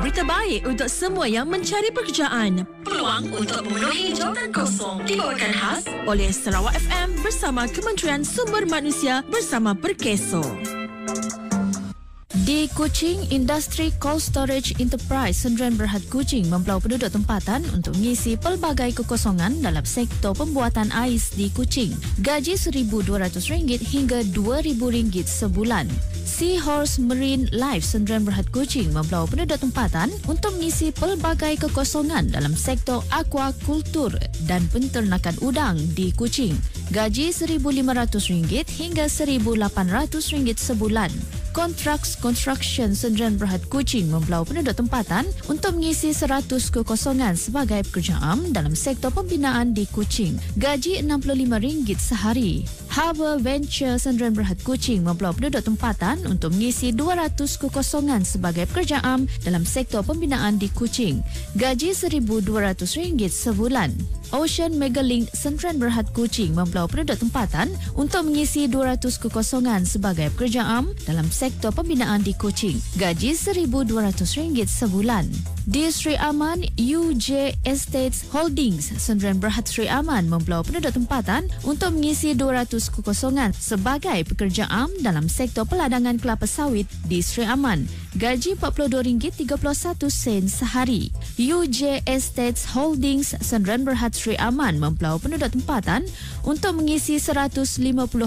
Berita baik untuk semua yang mencari pekerjaan. Peluang untuk memenuhi jawatan kosong dibawakan khas oleh Sarawak FM bersama Kementerian Sumber Manusia bersama Perkeso. Di Kuching, industri cold storage enterprise Sdn Bhd Kuching mempelau penduduk tempatan untuk mengisi pelbagai kekosongan dalam sektor pembuatan ais di Kuching. Gaji RM1,200 hingga RM2,000 sebulan. Seahorse Marine Life Sdn Bhd Kuching mempelau penduduk tempatan untuk mengisi pelbagai kekosongan dalam sektor aquakultur dan penternakan udang di Kuching. Gaji RM1,500 hingga RM1,800 sebulan. Contracts Construction Sdn Bhd Kuching mempelau penduduk tempatan untuk mengisi 100 kekosongan sebagai pekerja am dalam sektor pembinaan di Kuching. Gaji RM65 sehari. Harbour Venture Sdn Bhd Kuching mempelau penduduk tempatan untuk mengisi 200 kekosongan sebagai pekerja am dalam sektor pembinaan di Kuching. Gaji RM1,200 sebulan. Ocean Megalink Sdn Bhd Kuching mempelau penduduk tempatan untuk mengisi 200 kekosongan sebagai pekerja am dalam sektor pembinaan di Kuching. Gaji RM1,200 sebulan. Di Sri Aman, UJ Estates Holdings Sdn Bhd Sri Aman mempelau penduduk tempatan untuk mengisi 200 kekosongan sebagai pekerja am dalam sektor peladangan kelapa sawit di Sri Aman. Gaji RM40.31 sehari. UJ Estates Holdings Sdn Bhd Sri Aman mempelau penduduk tempatan untuk mengisi 150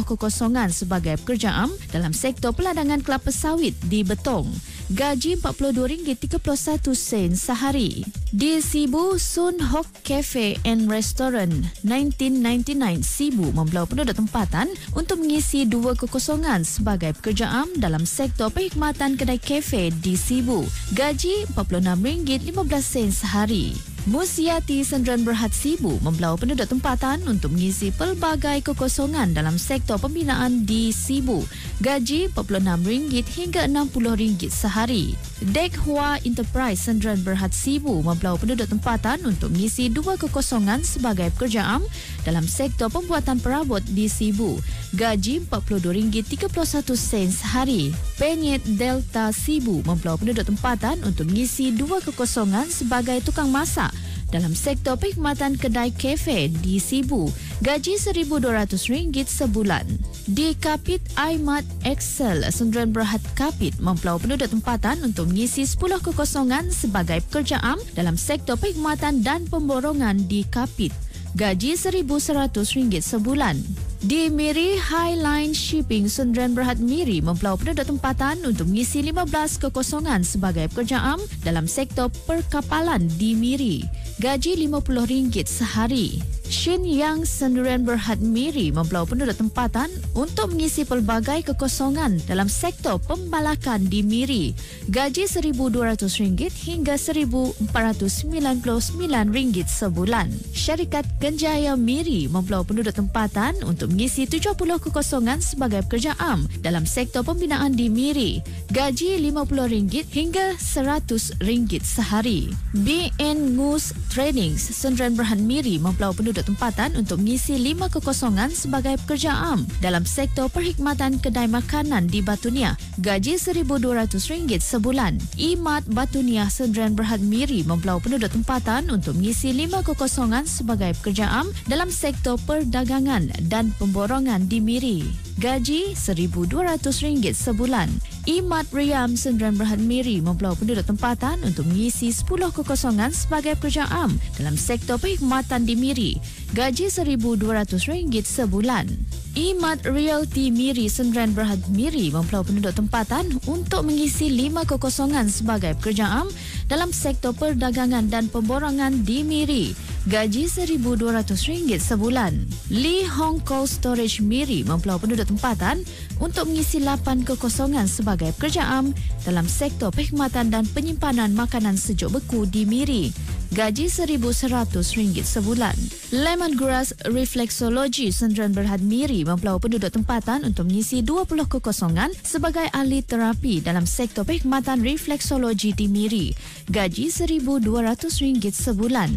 kekosongan sebagai pekerja am dalam sektor peladangan kelapa sawit di Betong. Gaji RM42.31 sehari. Di Sibu, Sun Hock Cafe and Restaurant 1999 Sibu mempelau penduduk tempatan untuk mengisi 2 kekosongan sebagai pekerja am dalam sektor perkhidmatan kedai kafe di Sibu. Gaji RM46.15 sehari. Musiati Sdn Bhd Sibu mempelau penduduk tempatan untuk mengisi pelbagai kekosongan dalam sektor pembinaan di Sibu. Gaji RM46 hingga RM60 sehari. Dek Hua Enterprise Sdn Bhd Sibu mempelau penduduk tempatan untuk mengisi 2 kekosongan sebagai pekerja am dalam sektor pembuatan perabot di Sibu. Gaji RM42.31 sehari. Penyet Delta Sibu mempelau penduduk tempatan untuk mengisi 2 kekosongan sebagai tukang masak dalam sektor perkhidmatan kedai kafe di Sibu. Gaji RM1,200 sebulan. Di Kapit Aimat Excel Sdn Bhd Kapit mempelau penduduk tempatan untuk mengisi 10 kekosongan sebagai pekerja am dalam sektor perkhidmatan dan pemborongan di Kapit. Gaji RM1,100 sebulan. Di Miri Highline Shipping Sdn Bhd Miri mempelau penduduk tempatan untuk mengisi 15 kekosongan sebagai pekerja am dalam sektor perkapalan di Miri. Gaji RM50 sehari. Shin Yang Sdn Bhd Miri mempelau penduduk tempatan untuk mengisi pelbagai kekosongan dalam sektor pembalakan di Miri. Gaji RM1,200 hingga RM1,499 sebulan. Syarikat Genjaya Miri mempelau penduduk tempatan untuk mengisi 70 kekosongan sebagai pekerja am dalam sektor pembinaan di Miri. Gaji RM50 hingga RM100 sehari. BN Ngus Training Sdn Bhd Miri mempelau penduduk tempatan untuk mengisi 5 kekosongan sebagai pekerja am dalam sektor perkhidmatan kedai makanan di Batunia. Gaji RM1,200 sebulan. Imat Batunia Sdn Bhd Miri mempelau penduduk tempatan untuk mengisi 5 kekosongan sebagai pekerja am dalam sektor perdagangan dan pemborongan di Miri. Gaji RM1,200 sebulan. Imat Riam Sdn Bhd Miri mempelau penduduk tempatan untuk mengisi 10 kekosongan sebagai pekerja am dalam sektor perkhidmatan di Miri. Gaji RM1,200 sebulan. Imat Realty Miri Sdn Bhd Miri mempelau penduduk tempatan untuk mengisi 5 kekosongan sebagai pekerja am dalam sektor perdagangan dan pemborongan di Miri. Gaji RM1,200 sebulan. Lee Hong Cold Storage Miri mempelau penduduk tempatan untuk mengisi 8 kekosongan sebagai pekerja am dalam sektor perkhidmatan dan penyimpanan makanan sejuk beku di Miri. gaji RM1,100 sebulan. Lemongrass Reflexology Sdn Bhd Miri mempelawa penduduk tempatan untuk mengisi 20 kekosongan sebagai ahli terapi dalam sektor perkhidmatan refleksologi di Miri. Gaji RM1,200 sebulan.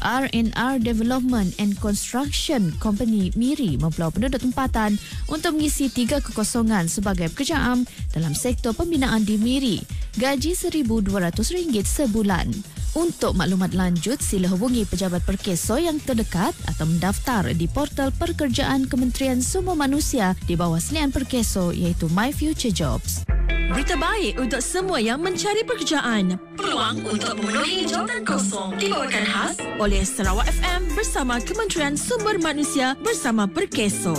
R&R Development and Construction Company Miri mempelawa penduduk tempatan untuk mengisi 3 kekosongan sebagai pekerja am dalam sektor pembinaan di Miri. Gaji RM1,200 sebulan. Untuk maklumat lanjut, sila hubungi pejabat Perkeso yang terdekat atau mendaftar di portal pekerjaan Kementerian Sumber Manusia di bawah selian Perkeso iaitu My Future Jobs. Berita baik untuk semua yang mencari pekerjaan. Peluang untuk memenuhi jawatan kosong dibawakan khas oleh Sarawak FM bersama Kementerian Sumber Manusia bersama Perkeso.